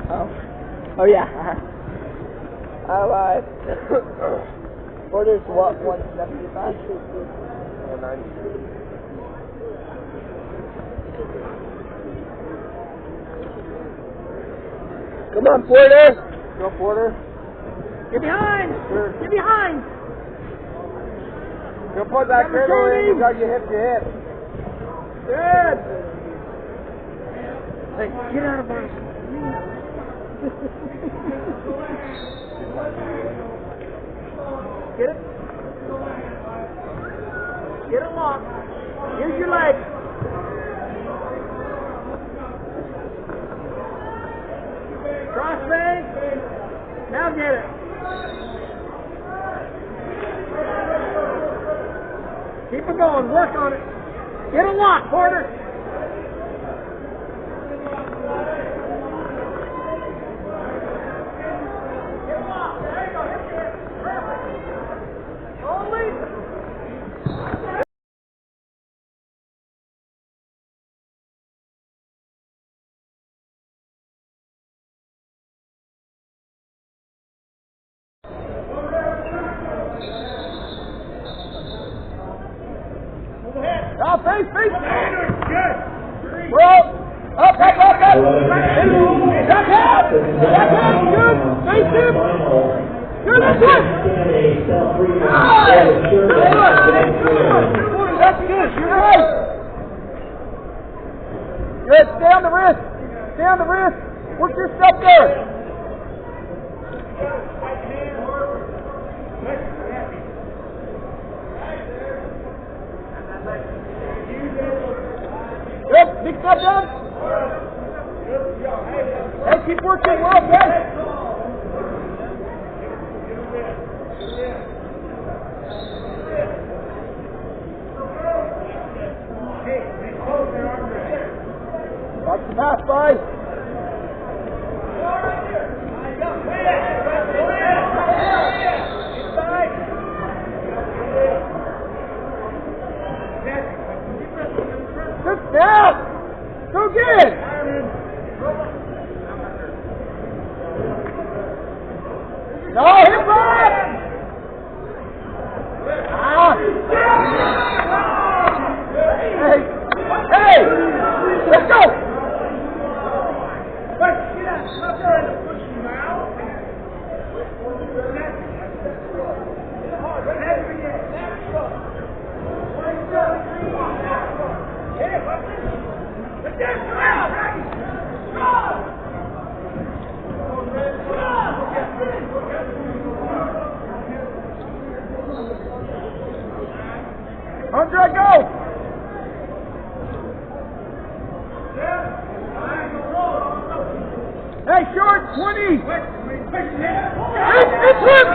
Oh yeah. I lied. Porter's what, 175? 190. Come on, Porter. Go, Porter. Get behind. Sure. Get behind. Go put that girdle in. You got your hip to hip. Good. Hey, get out of bounds. Get it. Get it locked. Use your leg. Cross face. Now get it. Keep it going. Work on it. Get it locked, Porter. Now face. Good. Bro. Up. Back up. Good. Face him. Good. That's it. That's good. You're right. Good. Stay on the wrist. Work your step there. Good. Big step down. Hey, keep working. We're okay. Watch the pass, bud. Good step. So good. No, hit back. Hey, let's go. Andre, go! Hey, short, 20! It's him!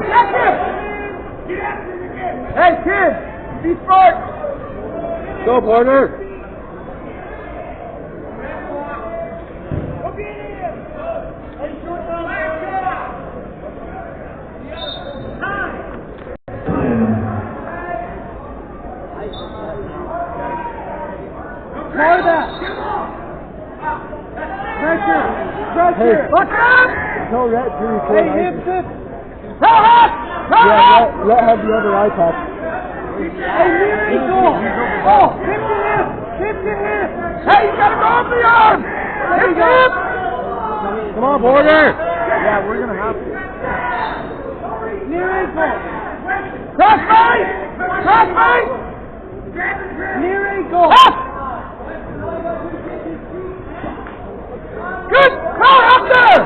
That's it! Hey, kid! Be smart! Go, Porter. More of that! Pressure! Hey. Watch out! Tell Rhett to record. Hey, hips! Let have the other eye touch. Hey, near equal! Oh, hip to hip! Hey, you gotta go up the arm! Hip to hip! Come on, Porter. Yeah, we're gonna have to. Near ankle! Cross face! Near ankle! Good! Go up there!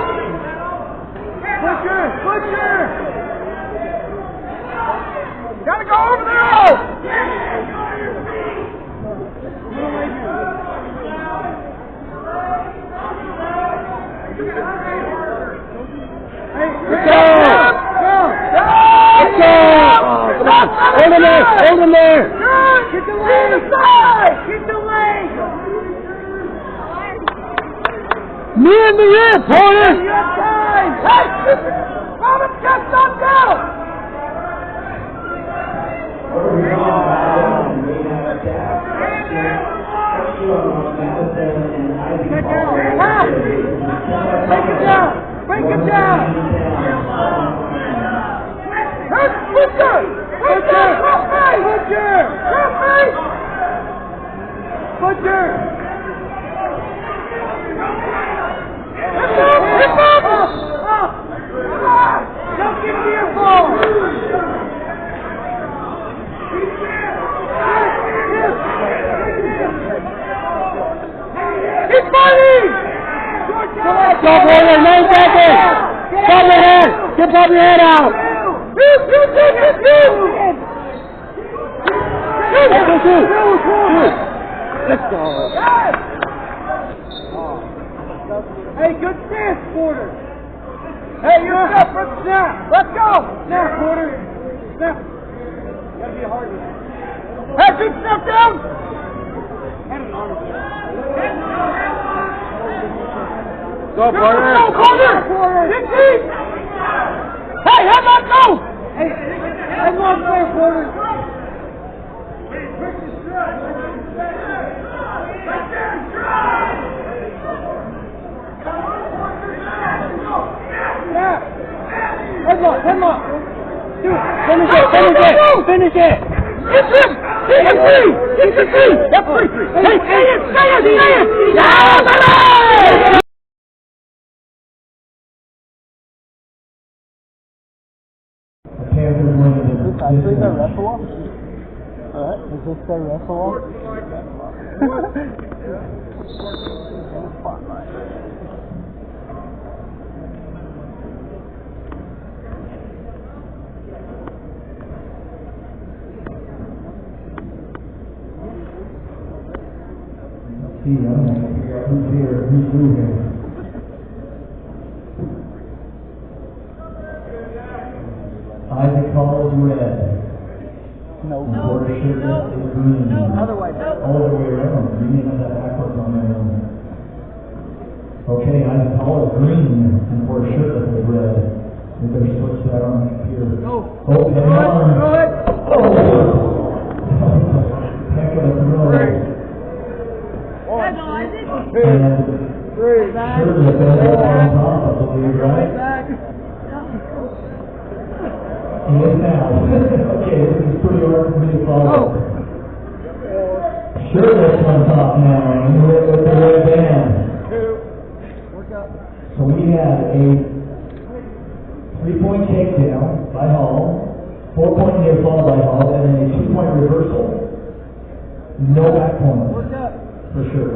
Butcher! Gotta go over there! Hey, go! Let's go! Come on! Hold him there! Get the leg! Get the leg! Knee in the rib, Porter! Hey! Hold him chest on down! Good Butcher! Butcher! Butcher! Hip up! Don't give me your ball! Keep fighting! Go, Warrior, 9 seconds! Pop your head! Get pop your head out! Shoot! Let's go! Hey, good stance, Porter! Hey, you're up for the snap! Let's go! Snap, Porter! Snap! Gotta be a hard one. Hey, big step down! Go, Porter! Go, Porter! Big deep! Hey, headlock, go! Hey, headlock there, Porter! Yeah. Headlock! Do it! Finish it! It's him! It's free! That's free! Hey, stay in! Yeah, Actually, the wrestle off? Is this their wrestle off? See, I'm going to figure out who's here, who's moving. Isaac Hall is red. No. Porter Sugar is green. Otherwise, All the way around. You need to have that backwards on there. Okay, Isaac Hall is green and Porter Sugar is red. We better switch that on the computer. Oh, hang on. Oh! Heck of a throw. And Sugar is on top, I believe, right? He is now. Okay, this is pretty hard for me to follow. Shirtless on top now, and with the red band. So we have a 3-point takedown by Hall, 4-point near fall by Hall, and then a 2-point reversal. No back point for sure.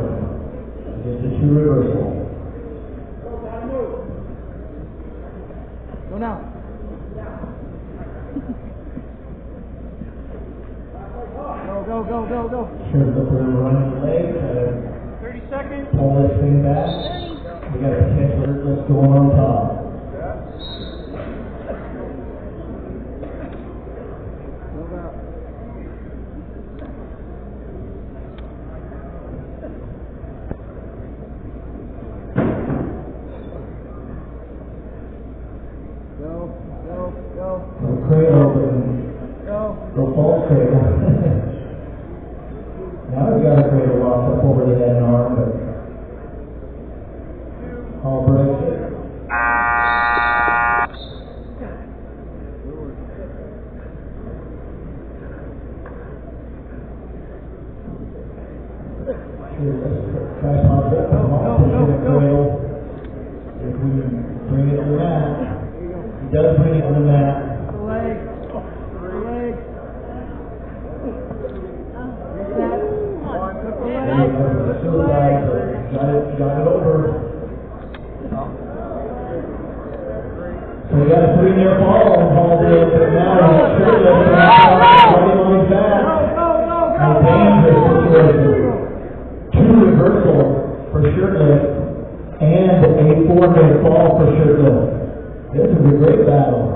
Just a 2 reversal. Go now. Go. Sure, the third running leg. 30 seconds. Pull this thing back. We got a potential that's going on top. Go. The cradle, the false cradle. Now we've got a cradle locked up over the head and arm, but Hall breaks it. Tripod up, pushing the cradle. If we can bring it to the mat. He does bring it to the mat. Leg. Got it over. So we got a 3 near fall and Hall did, but now he's shirtless and running on his back. A dangerous situation. 2 reversal for shirtless and a 4 near fall for shirtless. This is a great battle.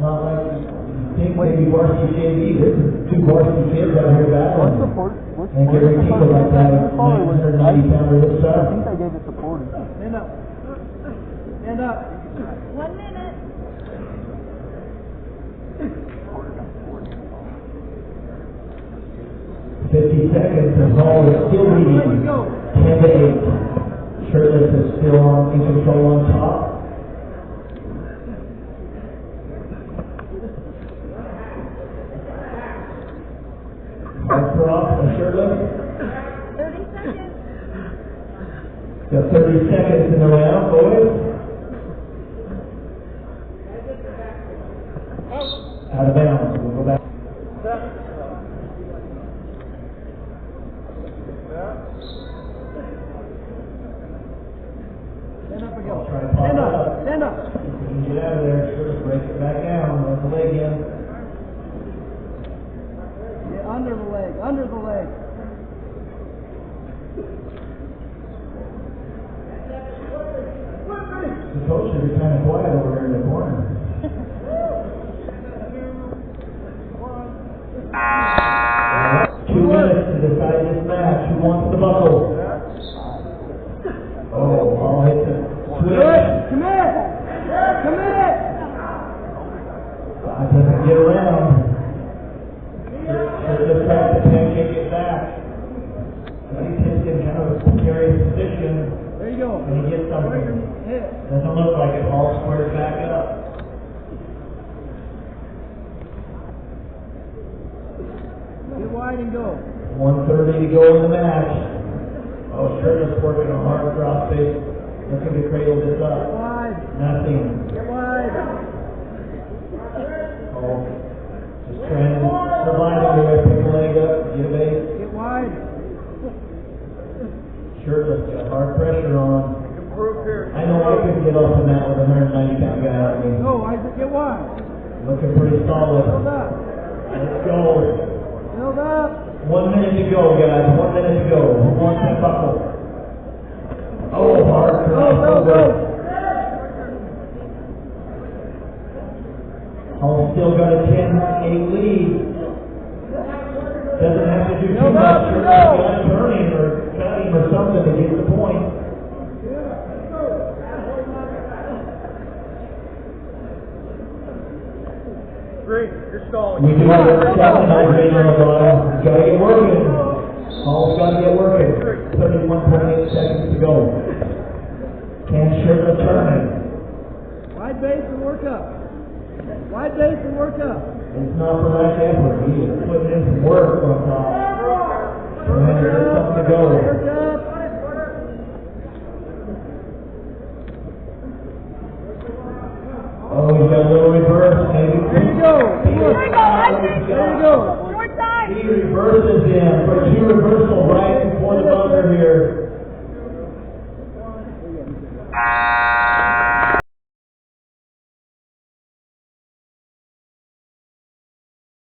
Not like you think maybe varsity JV. This is 2 varsity kids out here battling. And Gary Tinkle like that, 990-pounder hip I start. think I gave it to 40. Stand up. 1 minute. 50 seconds, and Hall is still leading 10-8. Shirtless is still in control on top. Got 30 seconds in the round, boys. Out of bounds. We'll go back. Stand up again. Try to pop Stand it up. up. Stand up. You can get out of there. Sure, just break it back down. Let the leg in. Yeah, under the leg. Under the leg. The coach should be kind of quiet over there in the corner. 2 minutes to decide this match. Who wants the buckle? Oh, I'll hit the switch. Commit. Commit. I doesn't get around. Should just try to pancake it back. He takes in kind of a precarious position. There you go. And he gets something. Hit. Doesn't look like it. All squares back up. Get wide and go. 1:30 to go in the match. Oh, Shirtless working a hard drop face. Looking to cradle this Get up. wide. Nothing. Get wide. Oh, just trying to survive here. Pick the leg up. Get a base. Get wide. Shirtless got hard pressure on. Improve here. I know I couldn't get off the mat with a 190-pound guy out me. Go, Isaac. Get wide. Looking pretty solid. Build up. Let's go. Build up. 1 minute to go, guys. 1 minute to go. Who wants that buckle? Oh, hard cross over. Hall still got a 10-8 lead. Doesn't have to do too Build much. up, Sure, go. got turning or cutting or something to get the point. Great. You're stalling. We do have a 7 hydrate on the bottom. Gotta get working. Hall's gotta get working. 31.8 seconds to go. Can Shirtless turning. Wide base and work up. Wide base and work up. It's not for lack of effort. He is putting in some work on top. And there's something to go. Work up. Oh, he's got a little reverse. Maybe. There you go. There you go. There you go. He reverses in for 2 reversal right